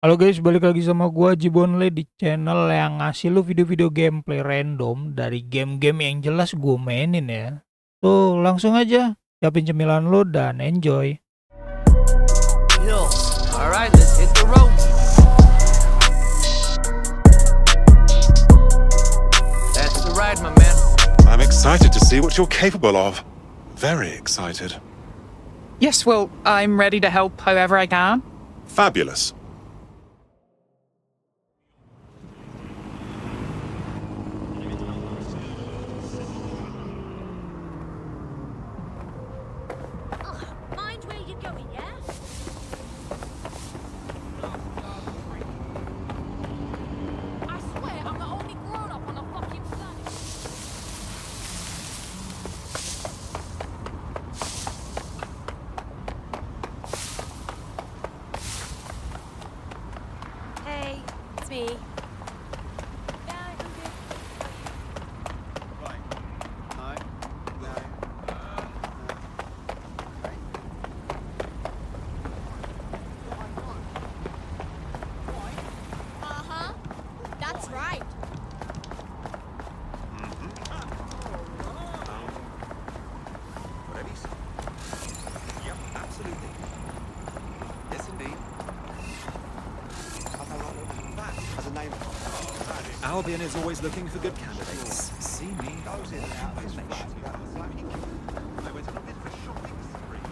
Halo guys, balik lagi sama gua Jibonle di channel yang ngasih lu video-video gameplay random dari game-game yang jelas gue mainin ya. Tuh, langsung aja siapin cemilan lu dan enjoy. Yo, alright, let's hit the road. That's the ride, my man. I'm excited to see what you're capable of. Very excited. Yes, well, I'm ready to help however I can. Fabulous. Mind where you're going, yeah? I swear I'm the only grown-up on the fucking planet. Hey, it's me. Yeah, I'm good. Uh-huh. That's right. Yep, absolutely. Yes, indeed. That has a name. Albion is always looking for good candidates. See me. Goes in and out of his flat. I went on a bit of a shopping spree.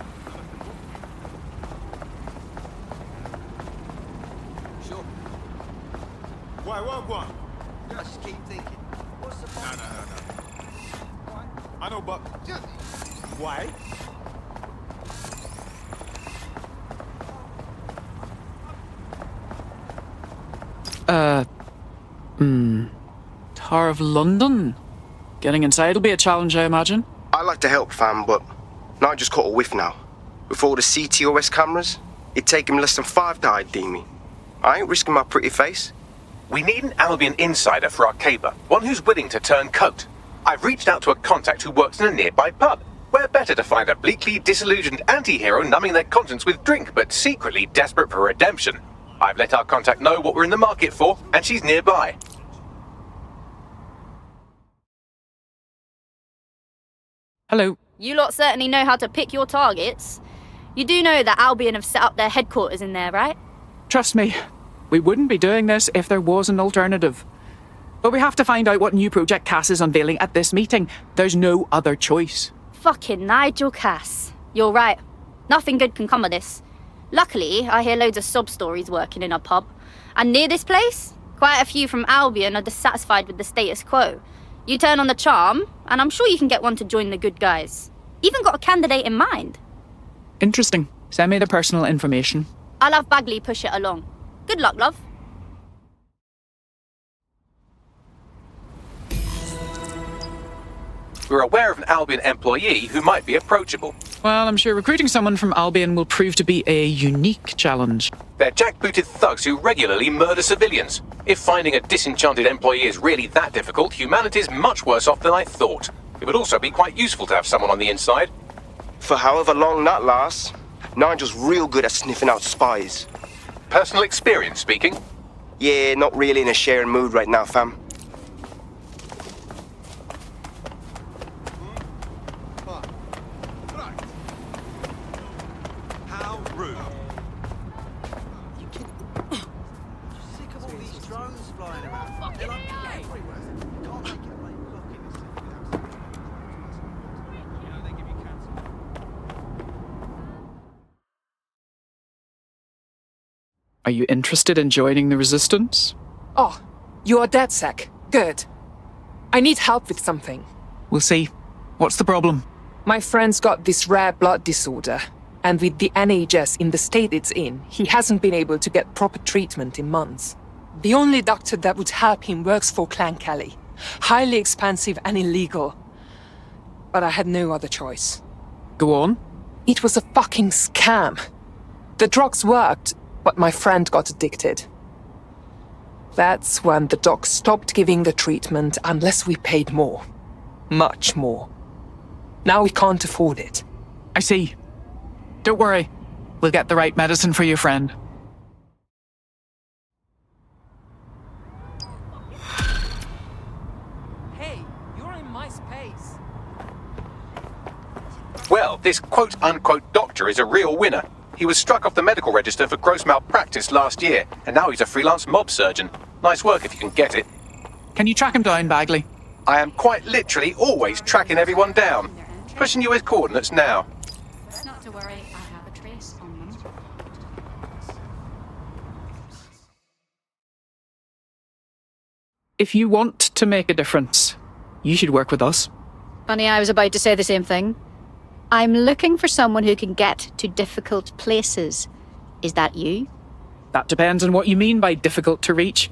Sure. Why, what one? I just keep thinking. What's the point? No. I know, but why? Tower of London? Getting inside will be a challenge, I imagine. I like to help, fam, but now I just caught a whiff now. With all the CTOS cameras, it'd take him less than 5 to ID me. I ain't risking my pretty face. We need an Albion insider for our caber, one who's willing to turn coat. I've reached out to a contact who works in a nearby pub. Where better to find a bleakly disillusioned anti-hero numbing their conscience with drink, but secretly desperate for redemption. I've let our contact know what we're in the market for, and she's nearby. Hello. You lot certainly know how to pick your targets. You do know that Albion have set up their headquarters in there, right? Trust me, we wouldn't be doing this if there was an alternative. But we have to find out what new project Cass is unveiling at this meeting. There's no other choice. Fucking Nigel Cass. You're right. Nothing good can come of this. Luckily, I hear loads of sob stories working in a pub. And near this place, quite a few from Albion are dissatisfied with the status quo. You turn on the charm, and I'm sure you can get one to join the good guys. Even got a candidate in mind. Interesting. Send me the personal information. I'll have Bagley push it along. Good luck, love. We're aware of an Albion employee who might be approachable. Well, I'm sure recruiting someone from Albion will prove to be a unique challenge. They're jackbooted thugs who regularly murder civilians. If finding a disenchanted employee is really that difficult, humanity's much worse off than I thought. It would also be quite useful to have someone on the inside. For however long that lasts, Nigel's real good at sniffing out spies. Personal experience speaking. Yeah, not really in a sharing mood right now, fam. How rude. Sick of all these drones flying around. They're like everywhere. Can't make it like looking as if you know, they give you cancer. Are you interested in joining the Resistance? Oh, you are dead, Sec. Good. I need help with something. We'll see. What's the problem? My friend's got this rare blood disorder, and with the NHS in the state it's in, he hasn't been able to get proper treatment in months. The only doctor that would help him works for Clan Kelly. Highly expensive and illegal. But I had no other choice. Go on. It was a fucking scam. The drugs worked, but my friend got addicted. That's when the doc stopped giving the treatment unless we paid more. Much more. Now we can't afford it. I see. Don't worry. We'll get the right medicine for you, friend. Well, this quote-unquote doctor is a real winner. He was struck off the medical register for gross malpractice last year, and now he's a freelance mob surgeon. Nice work if you can get it. Can you track him down, Bagley? I am quite literally always tracking everyone down. Pushing you his coordinates now. Not to worry, I have a trace on them. If you want to make a difference, you should work with us. Funny, I was about to say the same thing. I'm looking for someone who can get to difficult places. Is that you? That depends on what you mean by difficult to reach.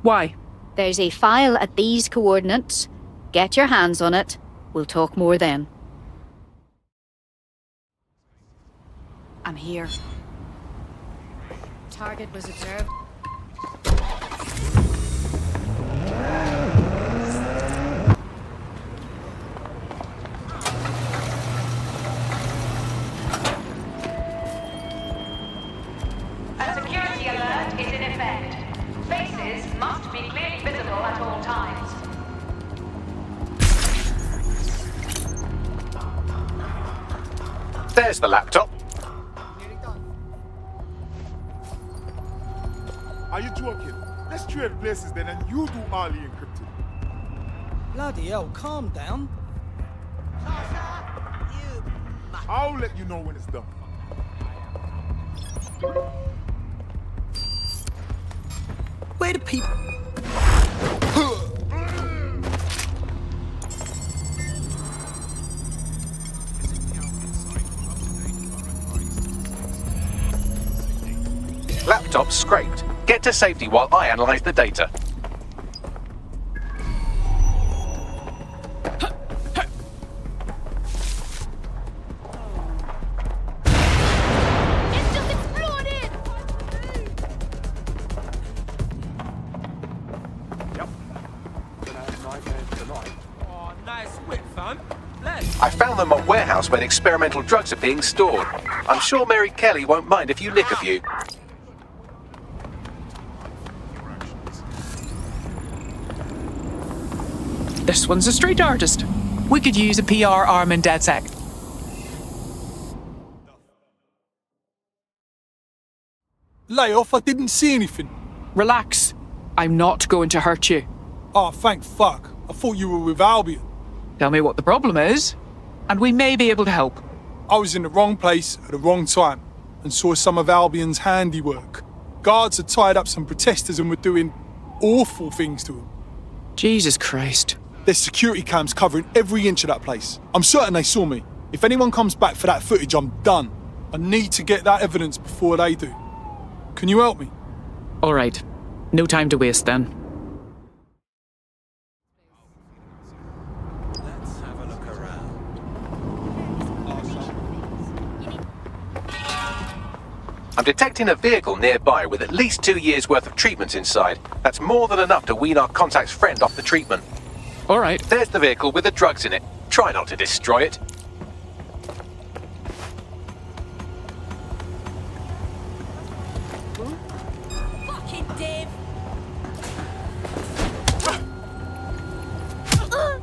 Why? There's a file at these coordinates. Get your hands on it. We'll talk more then. I'm here. Target was observed. A security alert is in effect. Faces must be clearly visible at all times. There's the laptop. Are you joking? Let's trade places then and you do all the encrypting. Bloody hell, calm down. I'll let you know when it's done. Where do people... Laptop scraped. Get to safety while I analyze the data. It's just exploded! Oh, nice whip, fam. I found them on warehouse where experimental drugs are being stored. I'm sure Mary Kelly won't mind if you nick a few. This one's a street artist. We could use a PR arm in DedSec. Lay off, I didn't see anything. Relax. I'm not going to hurt you. Oh, thank fuck. I thought you were with Albion. Tell me what the problem is, and we may be able to help. I was in the wrong place at the wrong time and saw some of Albion's handiwork. Guards had tied up some protesters and were doing awful things to them. Jesus Christ. There's security cams covering every inch of that place. I'm certain they saw me. If anyone comes back for that footage, I'm done. I need to get that evidence before they do. Can you help me? All right. No time to waste then. Let's have a look around. I'm detecting a vehicle nearby with at least 2 years' worth of treatments inside. That's more than enough to wean our contact's friend off the treatment. All right. There's the vehicle with the drugs in it. Try not to destroy it. Fucking Dave! Ah!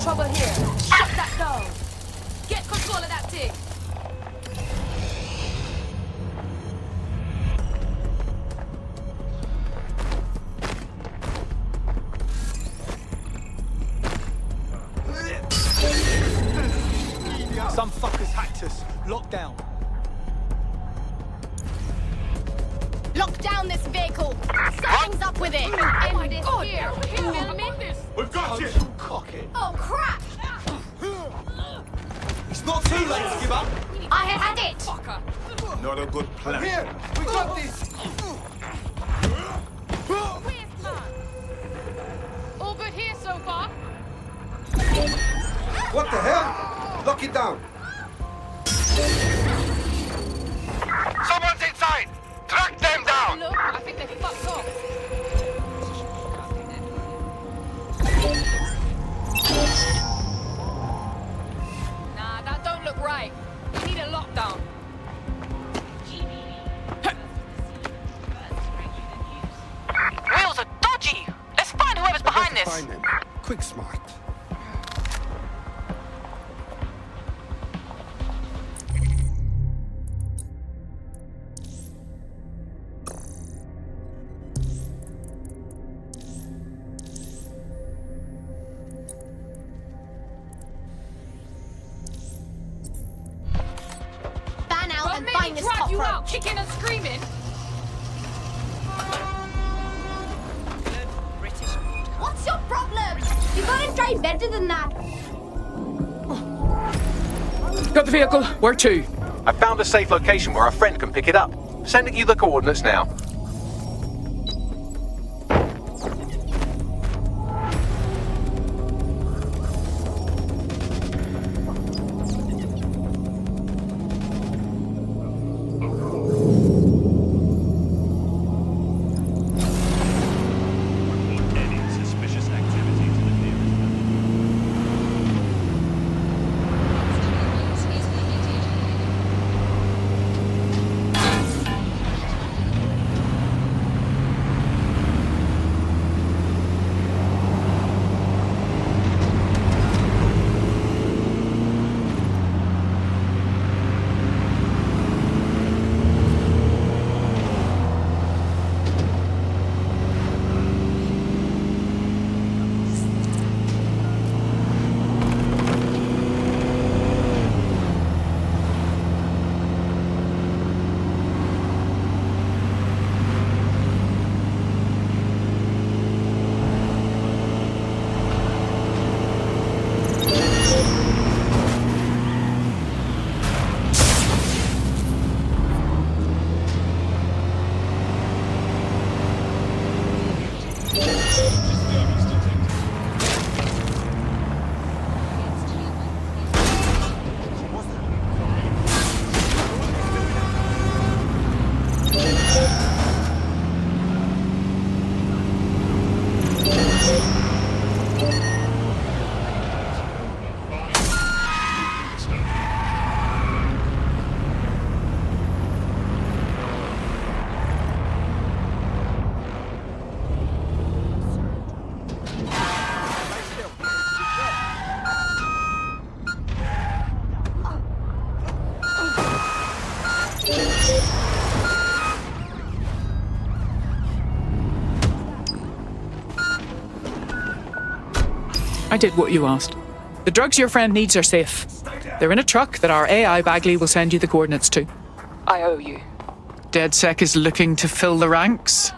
trouble here. Shut that down. Get control of that thing. Some fuckers hacked us. Lock down. Lock down this vehicle. Something's up with it. Oh my God! Here, We've got you! Cock it. Oh crap! It's not too late to give up. I had it. Fucker. Not a good plan. Here, we got this. Where's man? All good here so far. What the hell? Lock it down. Someone's inside! Track them down! Look, I think they fucked off. Nah, that don't look right. We need a lockdown. Wheels are dodgy! Let's find whoever's behind this! Find them. Quick smart. Fan out But and maybe find this drag you out, cockroach. kicking and screaming. What's your problem? You gotta try better than that. Got the vehicle. Where to? I found a safe location where our friend can pick it up. Sending you the coordinates now. I did what you asked. The drugs your friend needs are safe. They're in a truck that our AI Bagley will send you the coordinates to. I owe you. DedSec is looking to fill the ranks.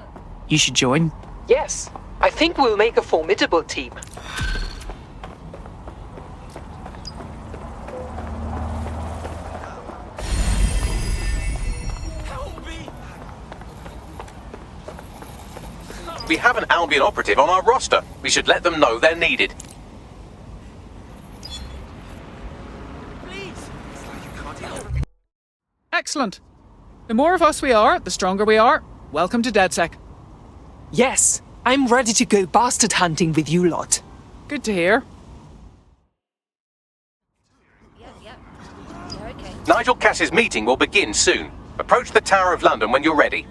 You should join. Yes, I think we'll make a formidable team. We have an Albion operative on our roster. We should let them know they're needed. Excellent. The more of us we are, the stronger we are. Welcome to DedSec. Yes, I'm ready to go bastard hunting with you lot. Good to hear. Nigel Cass's meeting will begin soon. Approach the Tower of London when you're ready.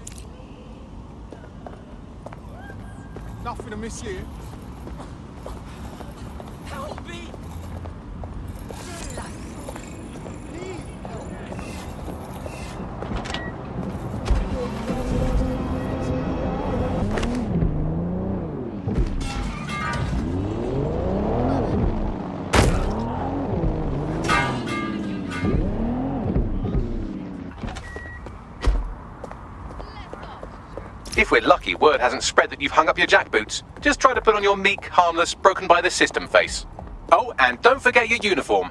Nothing to miss here. Help me! If we're lucky, word hasn't spread that you've hung up your jackboots. Just try to put on your meek, harmless, broken by the system face. Oh, and don't forget your uniform.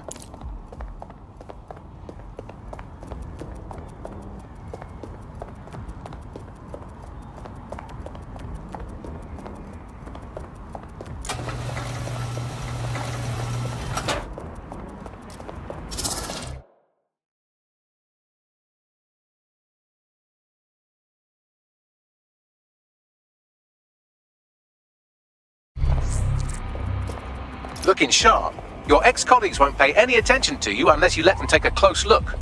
Looking sharp. Your ex-colleagues won't pay any attention to you unless you let them take a close look.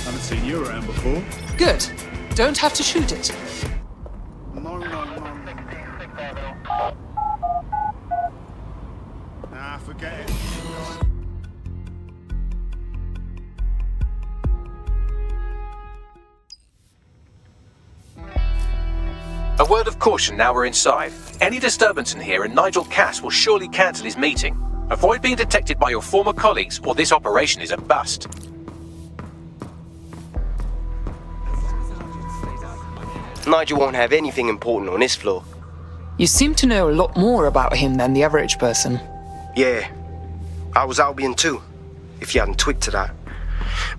Haven't seen you around before. Good. Don't have to shoot it. No. Nah, forget it. A word of caution now we're inside. Any disturbance in here and Nigel Cass will surely cancel his meeting. Avoid being detected by your former colleagues or this operation is a bust. Nigel won't have anything important on this floor. You seem to know a lot more about him than the average person. Yeah, I was Albion too, if you hadn't twigged to that.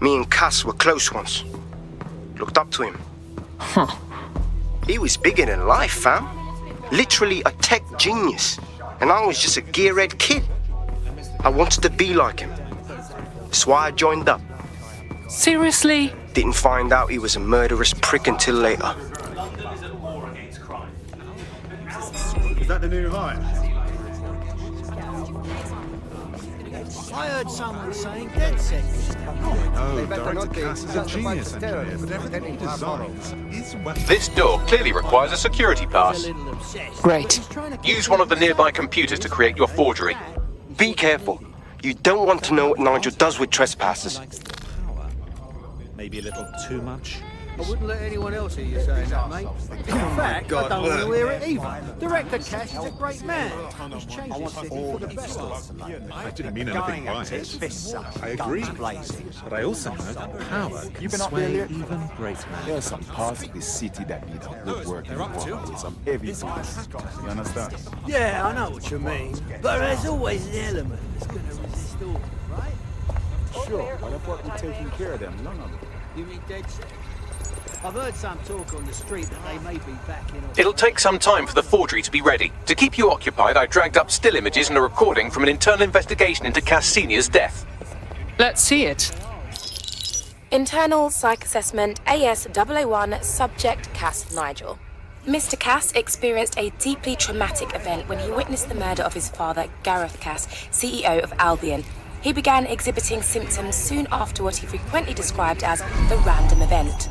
Me and Cass were close once. Looked up to him. Huh. He was bigger than life, fam. Literally a tech genius. And I was just a gearhead kid. I wanted to be like him. That's why I joined up. Seriously? Didn't find out he was a murderous prick until later. Is that the new hire? I heard someone saying dead set. Oh, Director Cass is a genius engineer, but everything he designs is well. This door clearly requires a security pass. Great. Use one of the nearby computers to create your forgery. Be careful. You don't want to know what Nigel does with trespassers. Maybe a little too much. I wouldn't let anyone else hear you saying that, mate. In fact, I don't want to hear it either. Director Cass is a great man. He's changed his city for the better. I didn't mean anything by it. I agree. But I also know that power can sway even greater. There are some parts of the city that need a good working wall with some heavy boots. You understand? Yeah, I know what you mean. But there's always an element that's going to resist all, right? Sure, but I thought we'd taken care of them long ago. You mean dead set? I've heard some talk on the street that they may be back in. It'll take some time for the forgery to be ready. To keep you occupied, I dragged up still images and a recording from an internal investigation into Cass Sr.'s death. Let's see it. Internal Psych Assessment AS001 Subject Cass Nigel. Mr. Cass experienced a deeply traumatic event when he witnessed the murder of his father, Gareth Cass, CEO of Albion. He began exhibiting symptoms soon after what he frequently described as the random event.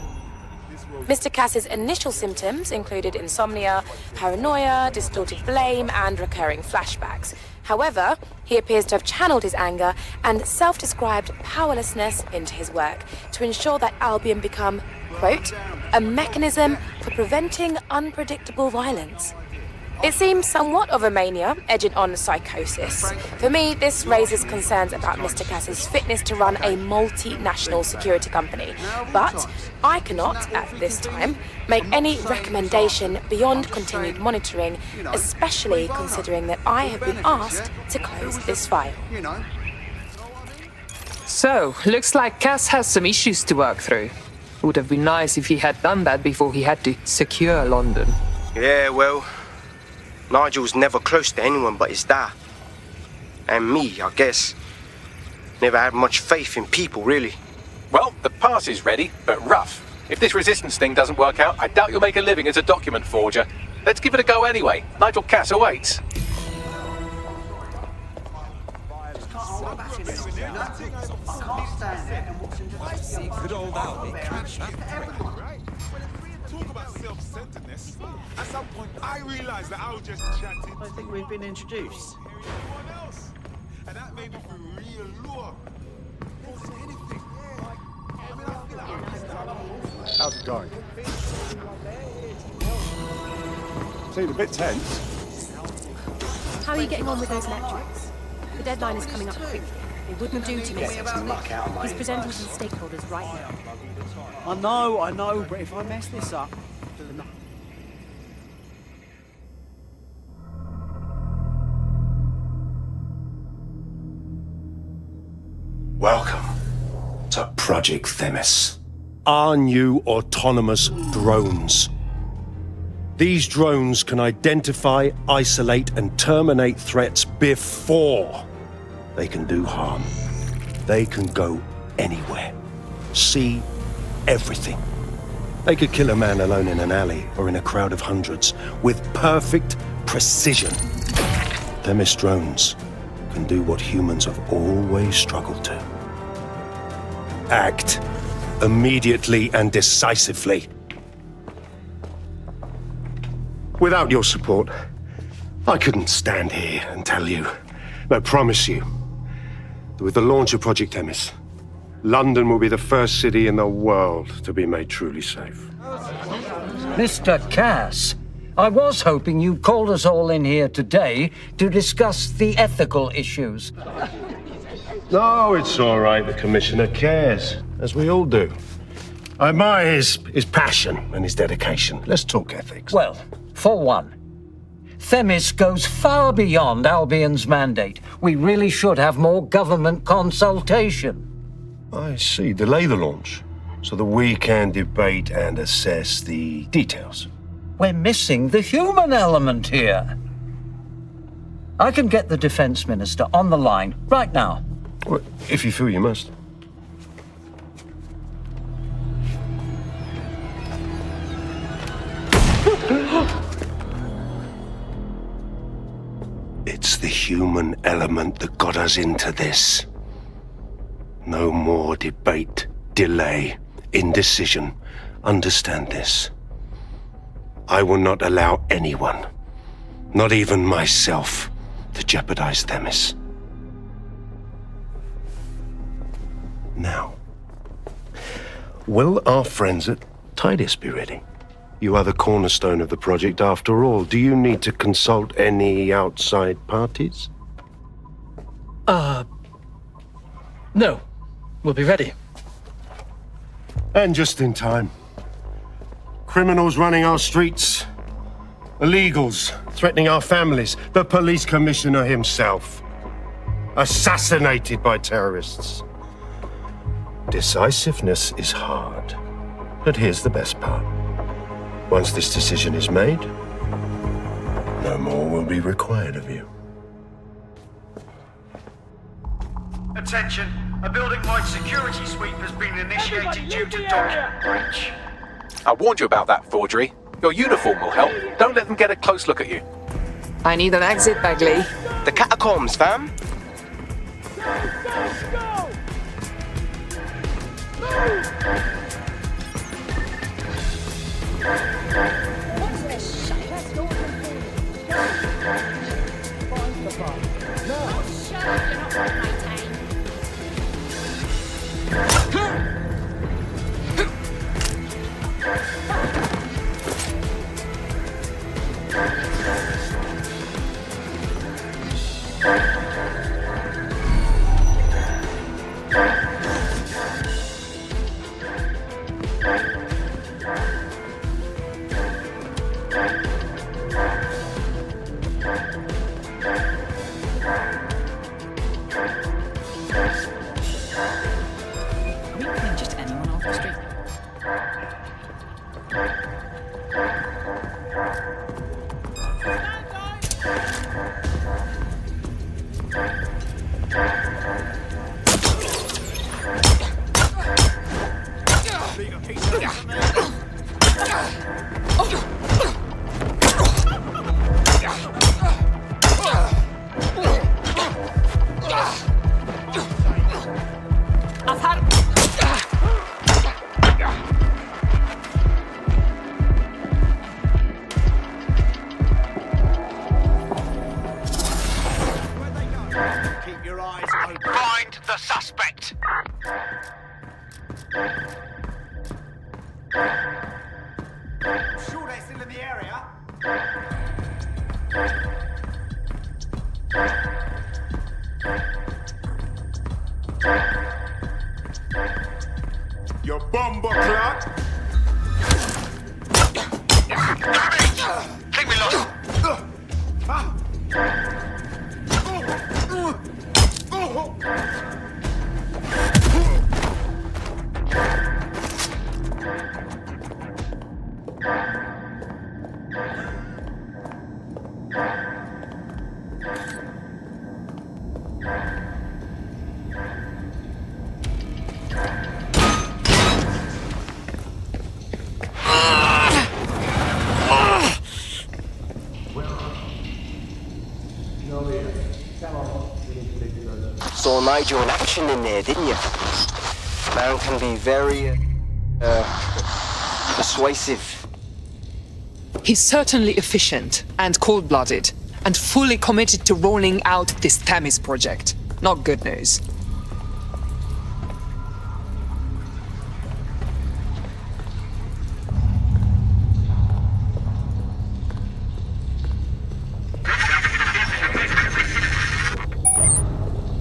Mr. Cass's initial symptoms included insomnia, paranoia, distorted blame, and recurring flashbacks. However, he appears to have channeled his anger and self-described powerlessness into his work to ensure that Albion become, quote, a mechanism for preventing unpredictable violence. It seems somewhat of a mania, edging on psychosis. For me, this raises concerns about Mr. Cass's fitness to run a multinational security company. But I cannot, at this time, make any recommendation beyond continued monitoring, especially considering that I have been asked to close this file. So, looks like Cass has some issues to work through. Would have been nice if he had done that before he had to secure London. Yeah, well, Nigel's never close to anyone but his dad. And me, I guess. Never had much faith in people, really. Well, the pass is ready, but rough. If this resistance thing doesn't work out, I doubt you'll make a living as a document forger. Let's give it a go anyway. Nigel Cass awaits. see good old Albie catch that quick. Right? Talk about self-centeredness. At some point, I realized that I was just chatting. I think we've been introduced. Everyone else. And that made me feel real low. More than anything. I mean, I feel like I'm just How's it going? Seemed a bit tense. How are you getting on with those metrics? The deadline is coming up quickly. It wouldn't do to miss it. He's presenting to the stakeholders right now. I know, but if I mess this up, then Welcome to Project Themis. Our new autonomous drones. These drones can identify, isolate, and terminate threats before they can do harm. They can go anywhere, see everything. They could kill a man alone in an alley or in a crowd of hundreds with perfect precision. Themis drones can do what humans have always struggled to. Act immediately and decisively. Without your support, I couldn't stand here and tell you, I promise you, that with the launch of Project Themis, London will be the first city in the world to be made truly safe. Mr. Cass, I was hoping you'd called us all in here today to discuss the ethical issues. No, it's all right. The Commissioner cares, as we all do. I admire his passion and his dedication. Let's talk ethics. Well, for one, Themis goes far beyond Albion's mandate. We really should have more government consultation. I see. Delay the launch so that we can debate and assess the details. We're missing the human element here. I can get the Defense Minister on the line right now. Well, if you feel you must. It's the human element that got us into this. No more debate, delay, indecision. Understand this. I will not allow anyone, not even myself, to jeopardize Themis. Now, will our friends at Tidus be ready? You are the cornerstone of the project after all. Do you need to consult any outside parties? No. We'll be ready. And just in time. Criminals running our streets. Illegals threatening our families. The police commissioner himself. Assassinated by terrorists. Decisiveness is hard. But here's the best part. Once this decision is made, no more will be required of you. Attention, a building-wide security sweep has been initiated due to document breach. I warned you about that forgery. Your uniform will help. Don't let them get a close look at you. I need an exit, Bagley. The catacombs, fam. Sure they're still in the area? You bumper clock! Keep me low! Saw Nigel in action in there, didn't you? Man can be very, persuasive. He's certainly efficient and cold-blooded, and fully committed to rolling out this Themis project. Not good news.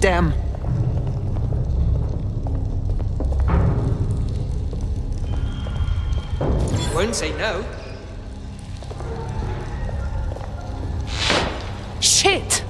Damn. Won't say no. Shit!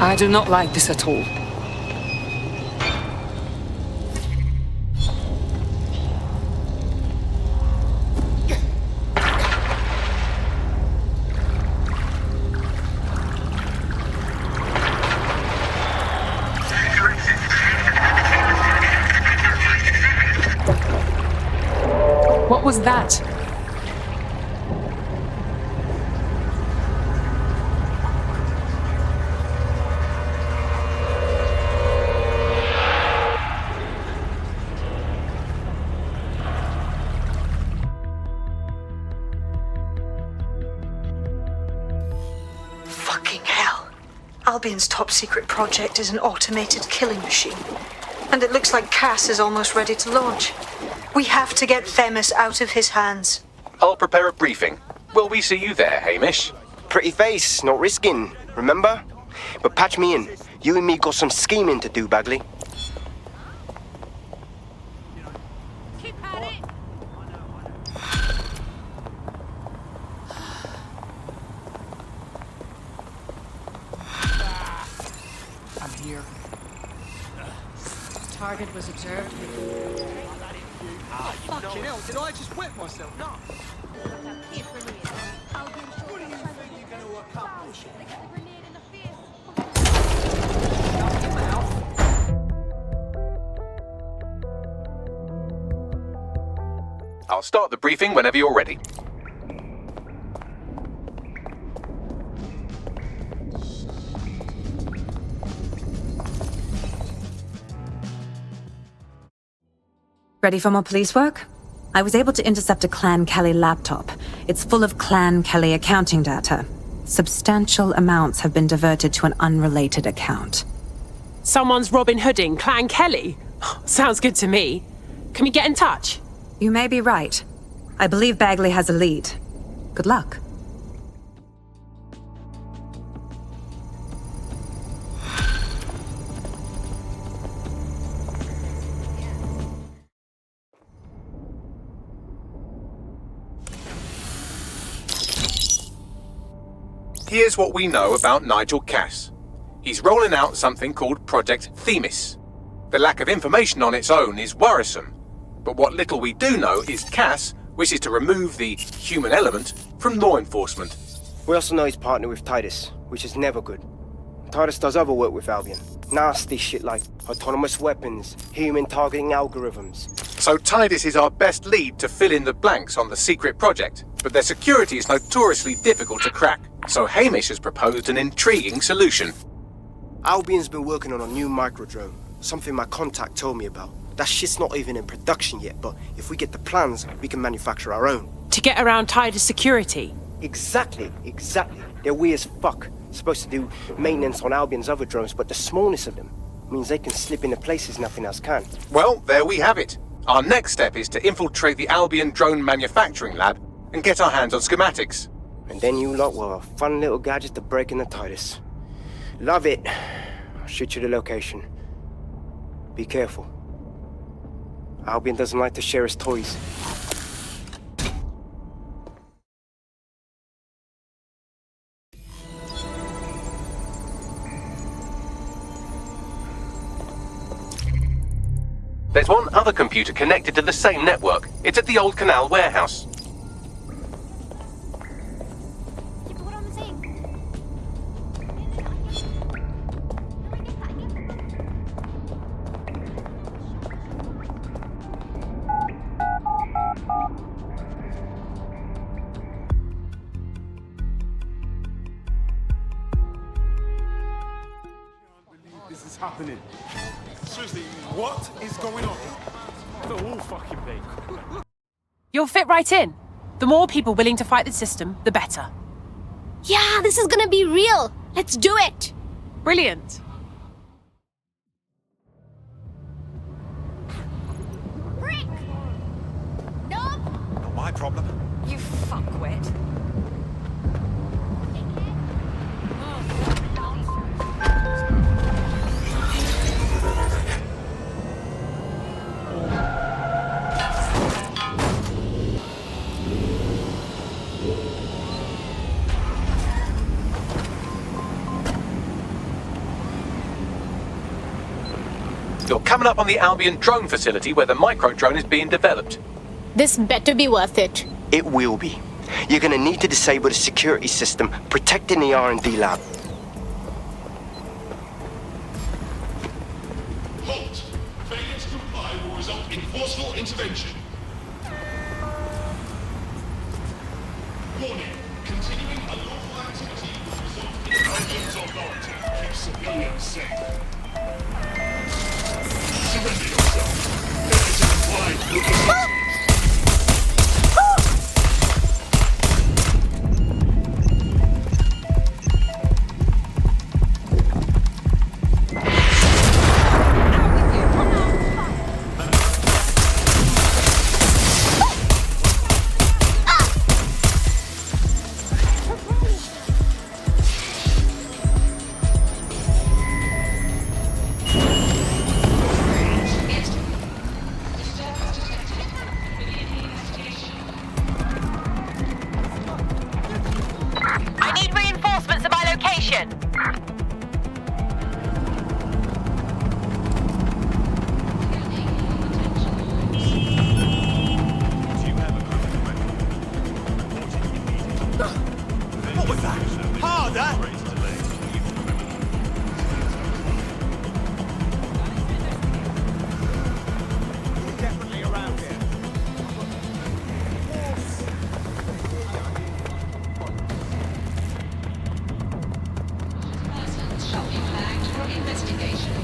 I do not like this at all. What was that? Fucking hell. Albion's top secret project is an automated killing machine. And it looks like Cass is almost ready to launch. We have to get Themis out of his hands. I'll prepare a briefing. Will we see you there, Hamish? Pretty face, not risking, remember? But patch me in. You and me got some scheming to do, Bagley. I'm here. Target was observed. Fucking hell, did I just wet myself? No. I'll start the briefing whenever you're ready. Ready for more police work? I was able to intercept a Clan Kelly laptop. It's full of Clan Kelly accounting data. Substantial amounts have been diverted to an unrelated account. Someone's Robin Hooding Clan Kelly? Sounds good to me. Can we get in touch? You may be right. I believe Bagley has a lead. Good luck. Here's what we know about Nigel Cass. He's rolling out something called Project Themis. The lack of information on its own is worrisome, but what little we do know is Cass wishes to remove the human element from law enforcement. We also know he's partnered with Titus, which is never good. Titus does other work with Albion. Nasty shit like autonomous weapons, human targeting algorithms. So Titus is our best lead to fill in the blanks on the secret project, but their security is notoriously difficult to crack. So Hamish has proposed an intriguing solution. Albion's been working on a new microdrone, something my contact told me about. That shit's not even in production yet, but if we get the plans, we can manufacture our own. To get around Titus security? Exactly. They're weird as fuck. Supposed to do maintenance on Albion's other drones, but the smallness of them means they can slip into places nothing else can. Well, there we have it. Our next step is to infiltrate the Albion drone manufacturing lab and get our hands on schematics. And then you lot will have a fun little gadget to break into Titus. Love it. I'll shoot you the location. Be careful. Albion doesn't like to share his toys. There's one other computer connected to the same network. It's at the old canal warehouse. This is happening. Seriously, what is going on? The whole fucking thing. You'll fit right in. The more people willing to fight the system, the better. Yeah, this is gonna be real. Let's do it. Brilliant. Brick! No! Not my problem. You fuckwit. You're coming up on the Albion drone facility where the micro-drone is being developed. This better be worth it. It will be. You're gonna need to disable the security system protecting the R&D lab. Halt! Failure to comply will result in forceful intervention. Warning. Continuing unlawful activity will result in Albion's authority to keep civilians safe. Surrender yourself. Failure to comply will result in... I need reinforcements at my location. What was that? Harder! Definitely around here. Shall be flagged for investigation.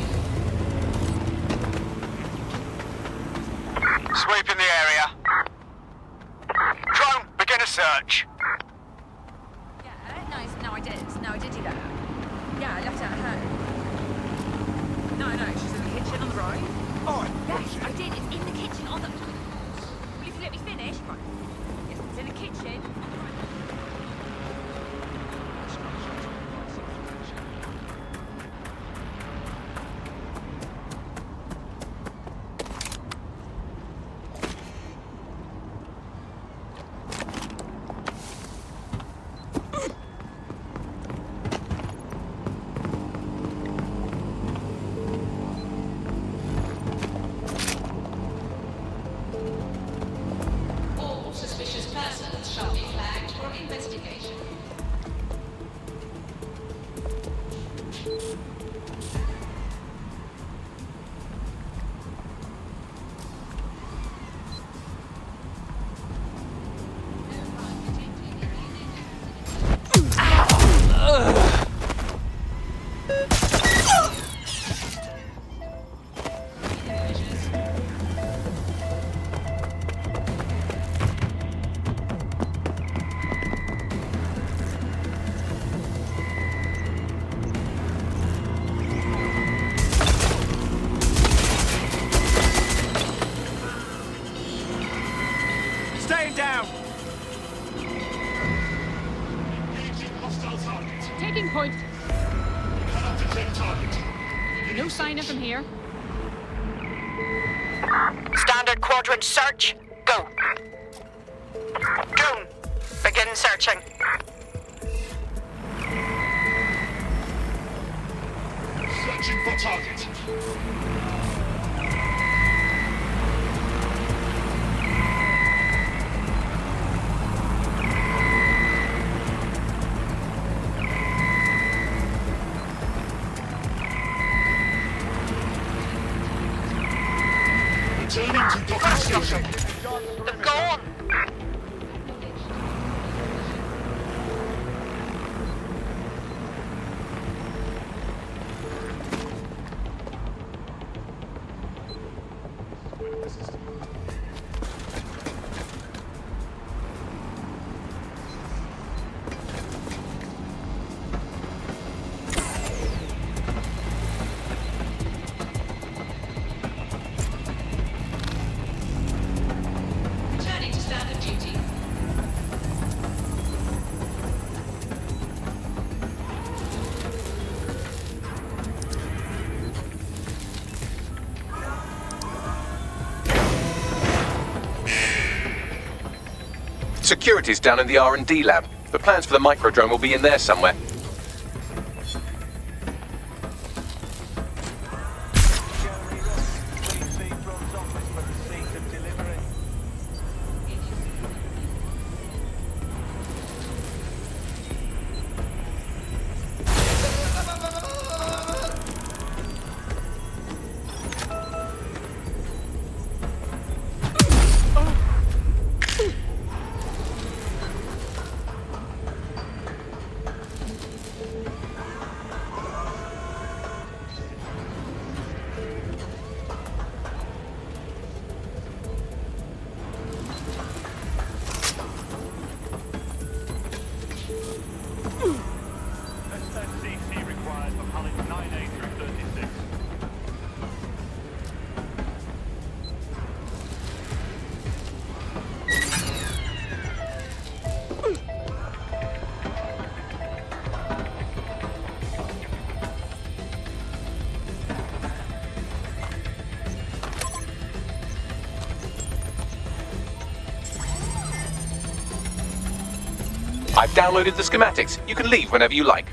Yeah, I left it at her. No, she's in the kitchen on the right. Yes, I did. It's in the kitchen on the... Will you let me finish? Right. Yes, it's in the kitchen. All suspicious persons shall be flagged for investigation. Stay down! Taking point. Cannot detect target. No sign of him here. Standard quadrant search. Go. Drone. Begin searching. Searching for target. Returning to docking station. They're gone. Returning to standard duty. Security's down in the R&D lab. The plans for the microdrone will be in there somewhere. SCC required for pallets 9A through 36. I've downloaded the schematics. You can leave whenever you like.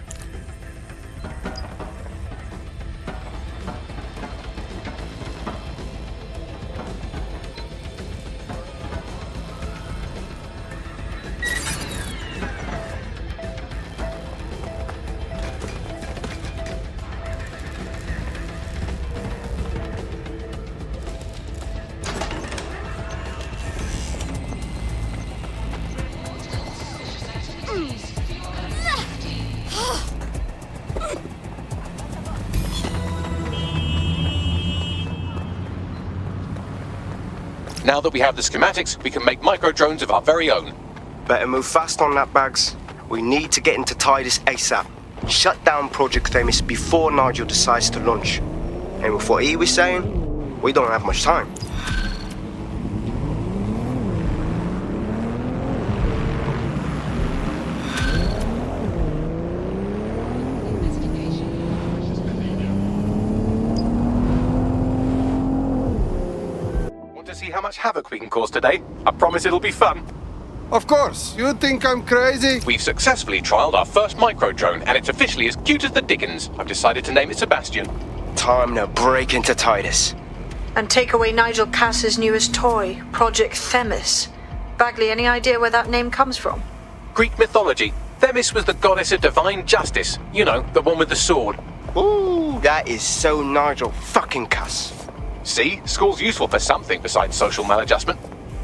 Now that we have the schematics, we can make micro-drones of our very own. Better move fast on that, Bags. We need to get into Titus ASAP. Shut down Project Themis before Nigel decides to launch. And with what he was saying, we don't have much time. Want to see how much havoc we can cause today? I promise it'll be fun. Of course. You think I'm crazy? We've successfully trialed our first micro-drone, and it's officially as cute as the dickens. I've decided to name it Sebastian. Time to break into Titus. And take away Nigel Cass's newest toy, Project Themis. Bagley, any idea where that name comes from? Greek mythology. Themis was the goddess of divine justice. You know, the one with the sword. Ooh, that is so Nigel fucking Cass. See? School's useful for something besides social maladjustment.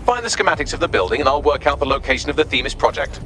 Find the schematics of the building and I'll work out the location of the Themis project.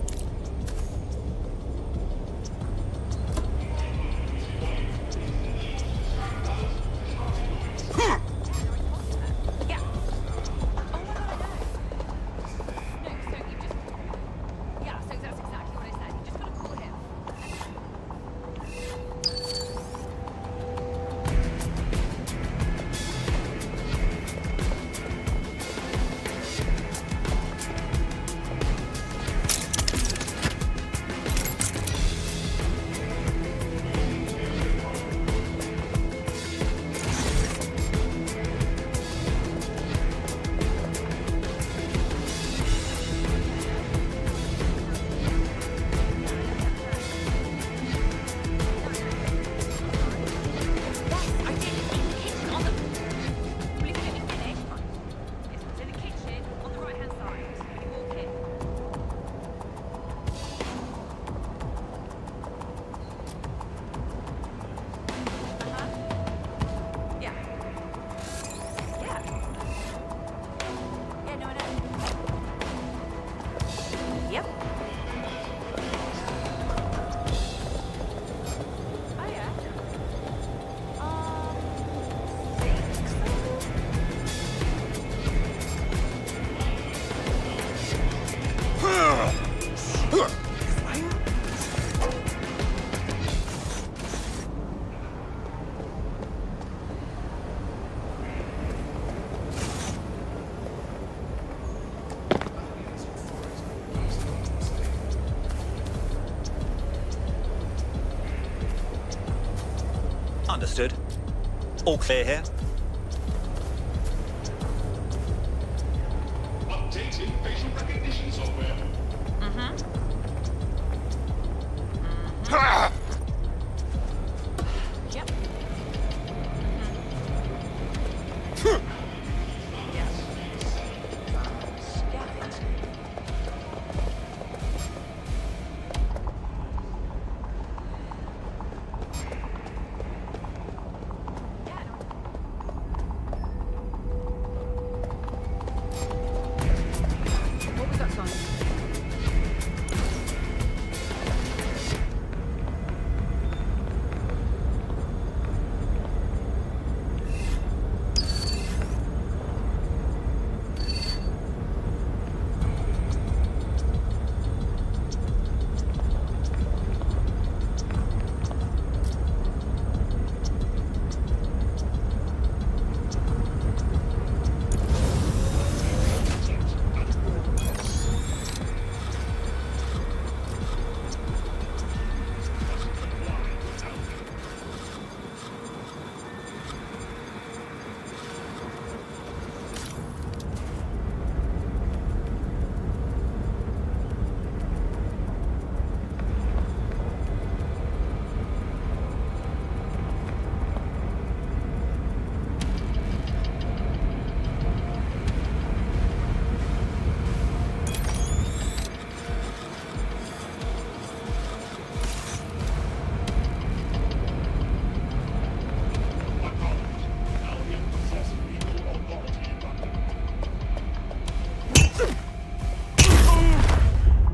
Understood. All clear here? Updating facial recognition software. Yep. What we got, Simon?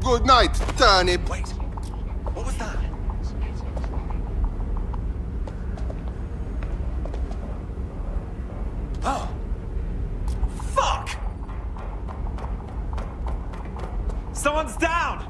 Good night, turnip. Wait. What was that? Oh. Fuck! Someone's down!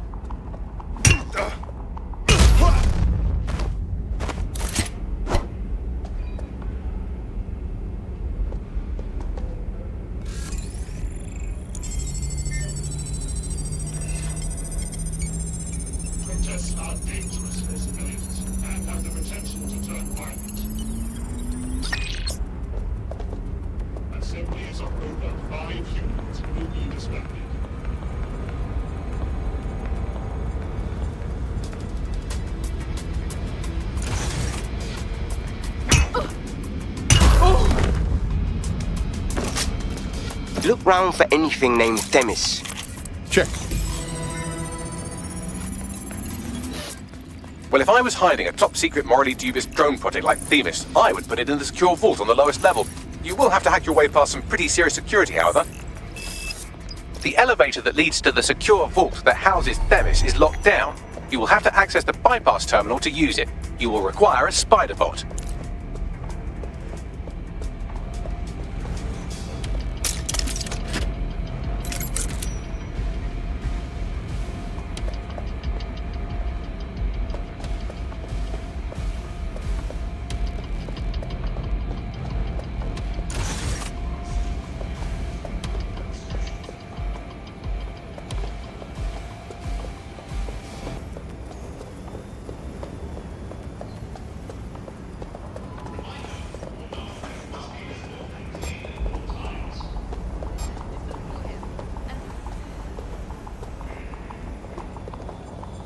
Assemblies of over 5 units will be disbanded. Look round for anything named Themis. Check. Well, if I was hiding a top-secret, morally dubious drone project like Themis, I would put it in the secure vault on the lowest level. You will have to hack your way past some pretty serious security, however. The elevator that leads to the secure vault that houses Themis is locked down. You will have to access the bypass terminal to use it. You will require a spider bot.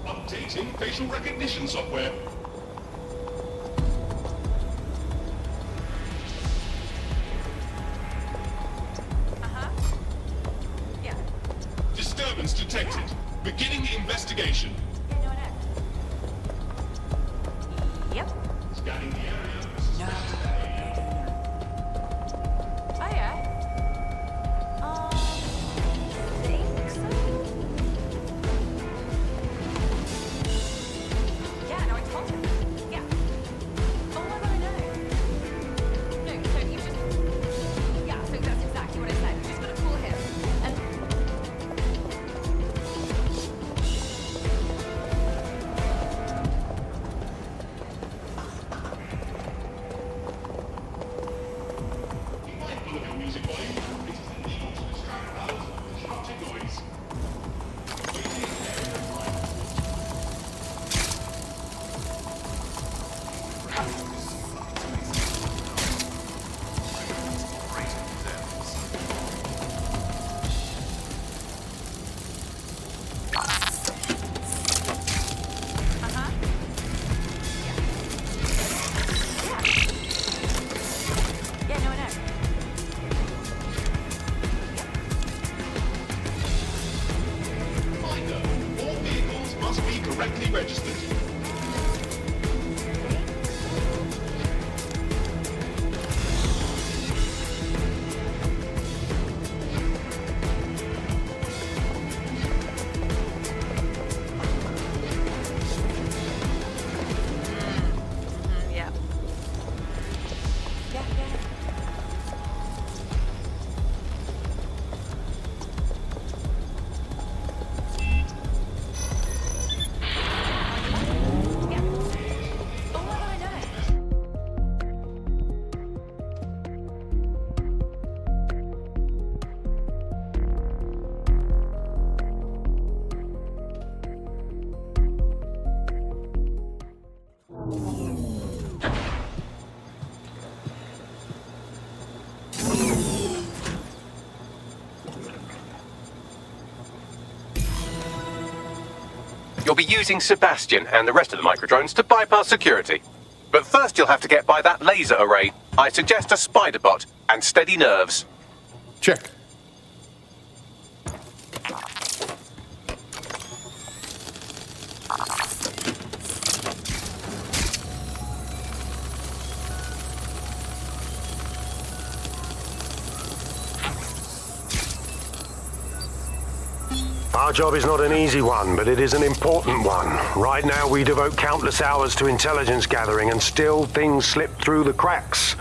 Updating facial recognition software. Yeah. Disturbance detected. Beginning investigation. Yep. Scanning the area. Oh, yeah. Think so? Yeah, no, I told him. Yeah. Oh, no, no. No, so you just... Yeah, so that's exactly what I said. You just gotta call him. And... Yeah, no, I know. Finder. All vehicles must be correctly registered. Yeah. Yeah, yeah. You'll be using Sebastian and the rest of the microdrones to bypass security. But first you'll have to get by that laser array. I suggest a spider bot and steady nerves. Check. Our job is not an easy one, but it is an important one. Right now we devote countless hours to intelligence gathering and still things slip through the cracks.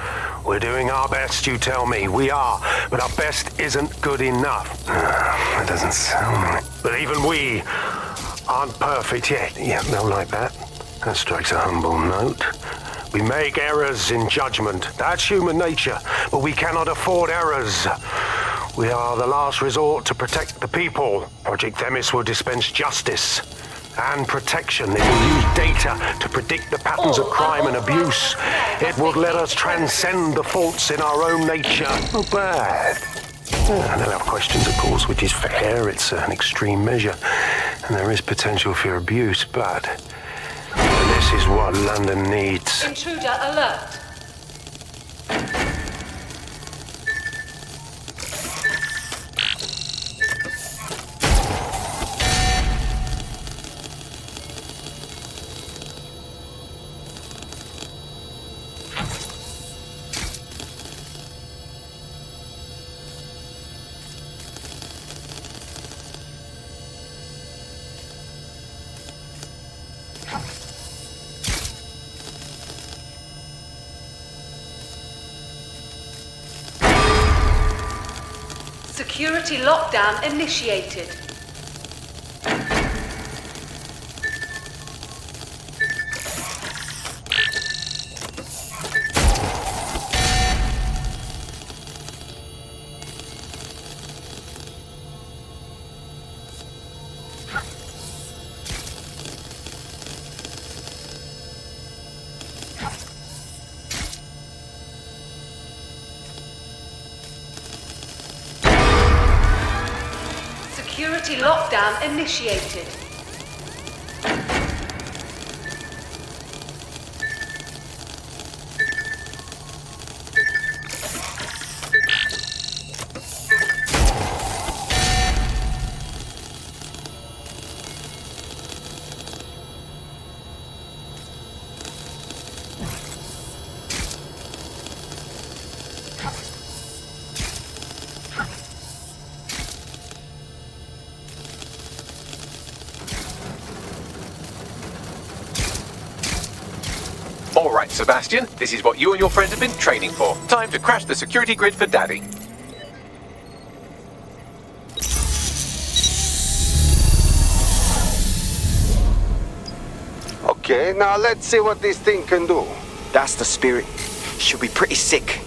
We're doing our best, you tell me. We are, but our best isn't good enough. That doesn't sound right. But even we aren't perfect yet. Yeah, no, like that. That strikes a humble note. We make errors in judgment. That's human nature, but we cannot afford errors. We are the last resort to protect the people. Project Themis will dispense justice and protection. It will use data to predict the patterns of crime and abuse. It would let us transcend the faults in our own nature. Not bad. And they'll have questions, of course, which is fair. It's an extreme measure, and there is potential for abuse, but this is what London needs. Intruder alert. Security lockdown initiated. Security lockdown initiated. All right, Sebastian, this is what you and your friends have been training for. Time to crash the security grid for Daddy. Okay, now let's see what this thing can do. That's the spirit. Should be pretty sick.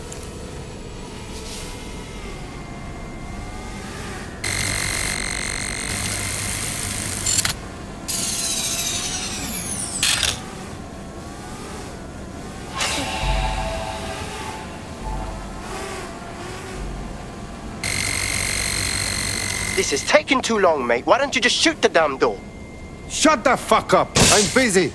This is taking too long, mate. Why don't you just shoot the damn door? Shut the fuck up! I'm busy!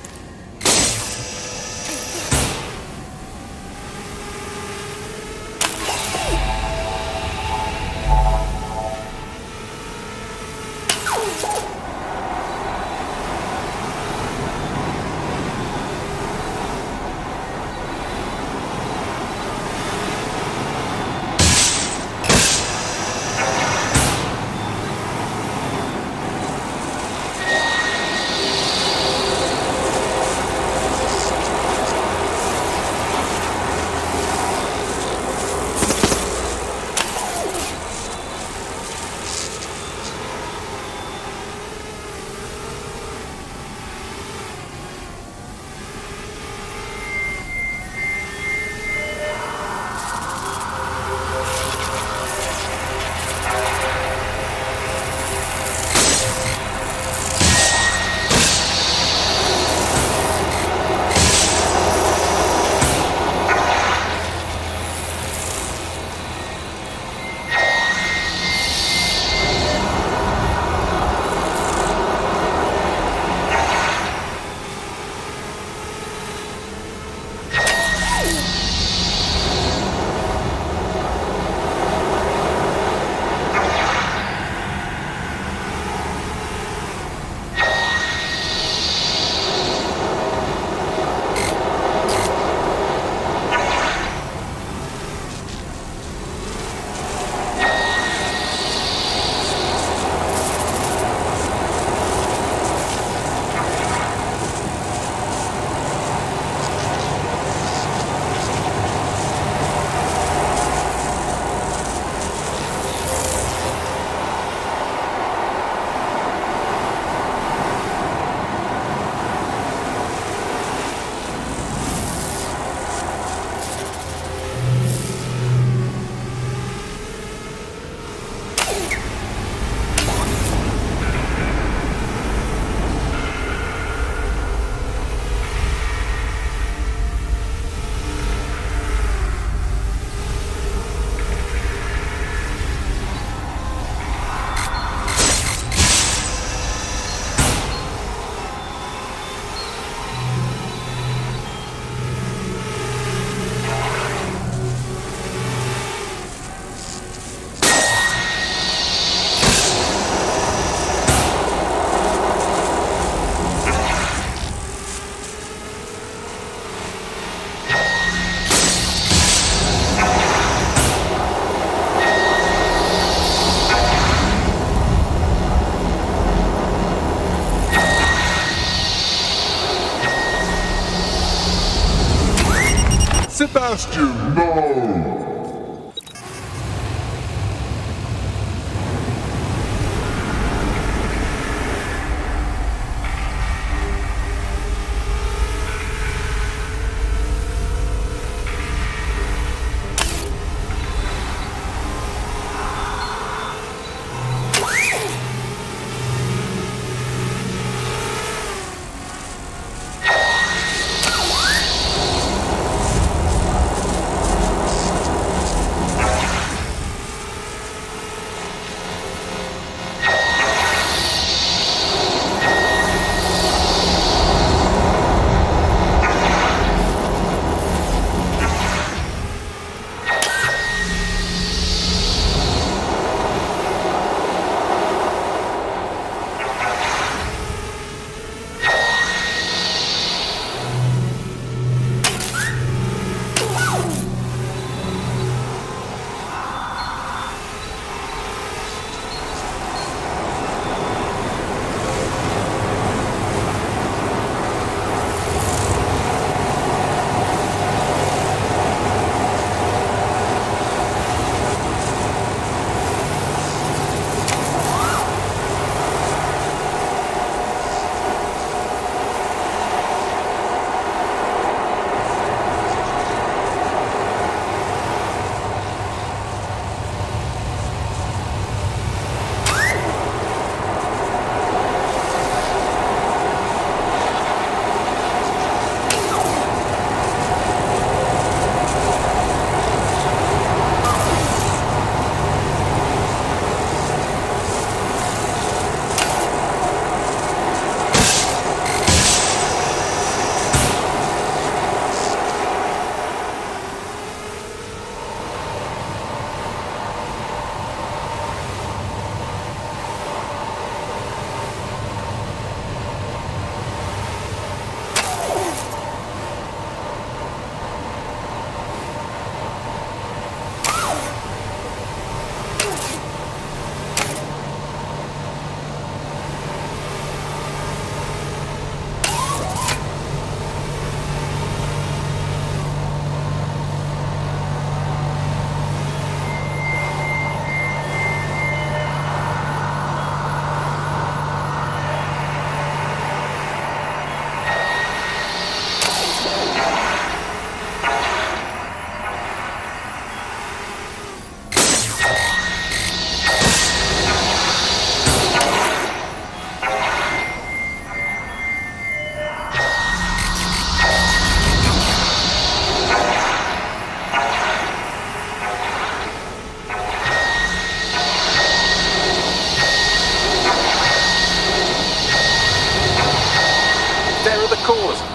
Sebastian, no!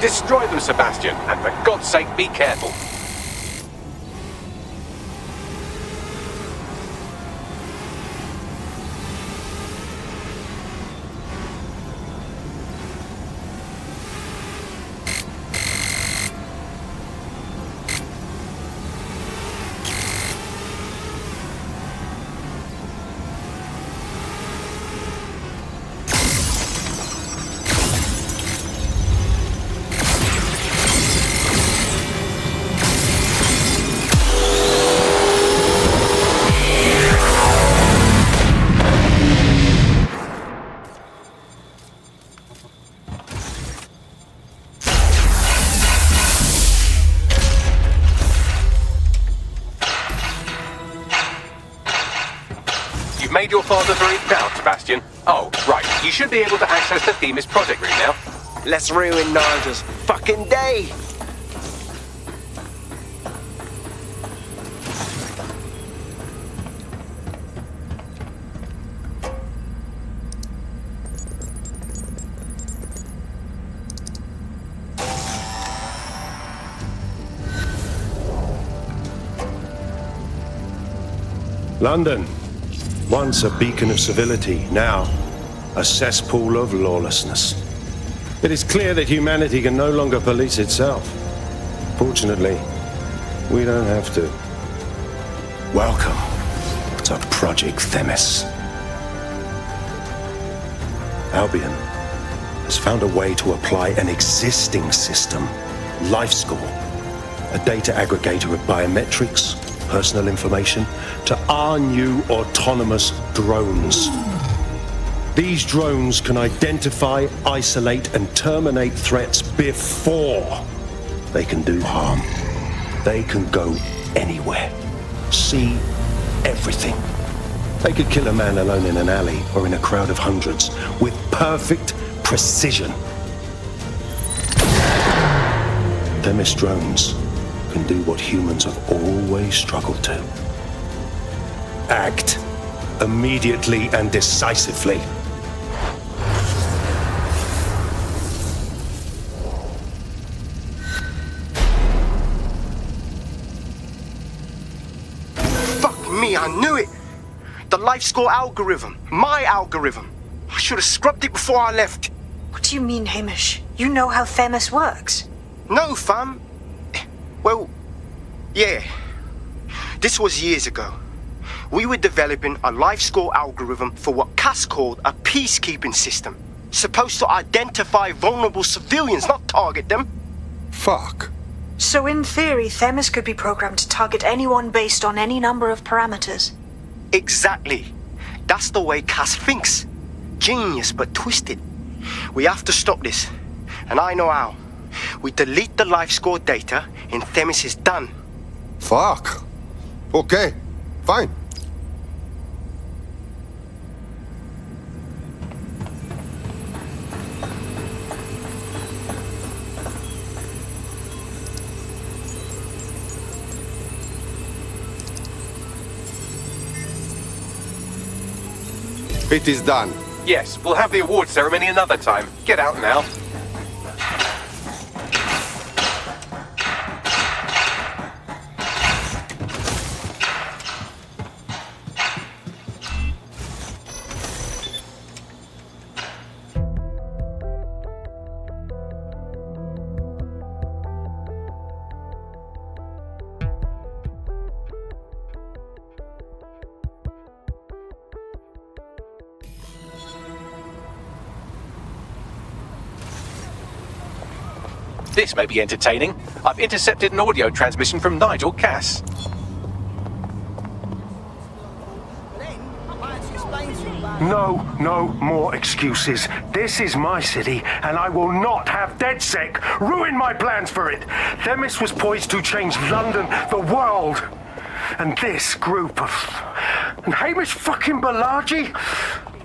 Destroy them, Sebastian, and for God's sake, be careful. Made your father very proud, Sebastian. Oh, right. You should be able to access the Themis project room now. Let's ruin Nigel's fucking day! London. Once a beacon of civility, now a cesspool of lawlessness. It is clear that humanity can no longer police itself. Fortunately, we don't have to. Welcome to Project Themis. Albion has found a way to apply an existing system, life score, a data aggregator of biometrics, personal information, to our new autonomous drones. These drones can identify, isolate, and terminate threats before they can do harm. They can go anywhere, see everything. They could kill a man alone in an alley or in a crowd of hundreds with perfect precision. Themis drones can do what humans have always struggled to. Act immediately and decisively. Fuck me, I knew it! The life score algorithm. My algorithm. I should have scrubbed it before I left. What do you mean, Hamish? You know how Themis works. No, fam. Well, yeah. This was years ago. We were developing a life score algorithm for what Cass called a peacekeeping system. Supposed to identify vulnerable civilians, not target them. Fuck. So in theory, Themis could be programmed to target anyone based on any number of parameters. Exactly. That's the way Cass thinks. Genius, but twisted. We have to stop this. And I know how. We delete the life score data and Themis is done. Fuck. Okay, fine. It is done. Yes, we'll have the award ceremony another time. Get out now. This may be entertaining. I've intercepted an audio transmission from Nigel Cass. No more excuses. This is my city, and I will not have DedSec ruin my plans for it. Themis was poised to change London, the world. And this group of... And Hamish fucking Balaji?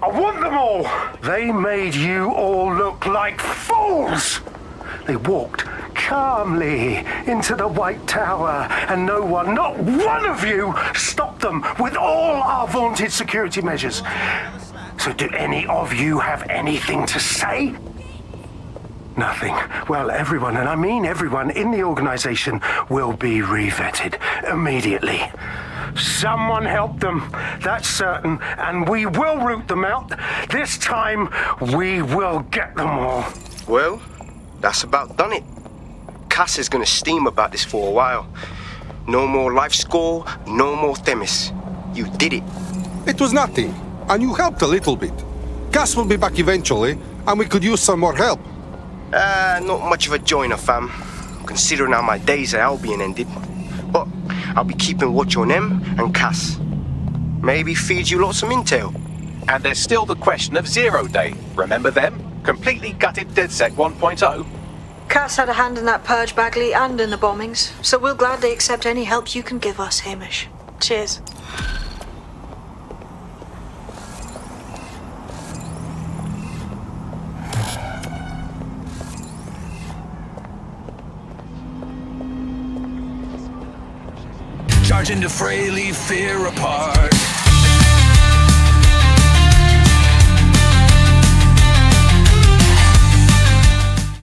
I want them all! They made you all look like fools! They walked calmly into the White Tower, and no one, not one of you, stopped them with all our vaunted security measures. So do any of you have anything to say? Nothing. Well, everyone, and I mean everyone in the organization, will be re-vetted immediately. Someone help them, that's certain, and we will root them out. This time, we will get them all. Well, that's about done it. Cass is gonna steam about this for a while. No more life score, no more Themis. You did it. It was nothing, and you helped a little bit. Cass will be back eventually, and we could use some more help. Not much of a joiner, fam. Considering how my days at Albion ended. But I'll be keeping watch on them and Cass. Maybe feed you lots of intel. And there's still the question of Zero Day. Remember them? Completely gutted DedSec 1.0. Cass had a hand in that purge, Bagley, and in the bombings, so we'll gladly accept any help you can give us, Hamish. Cheers. Charge into fray, leave fear apart.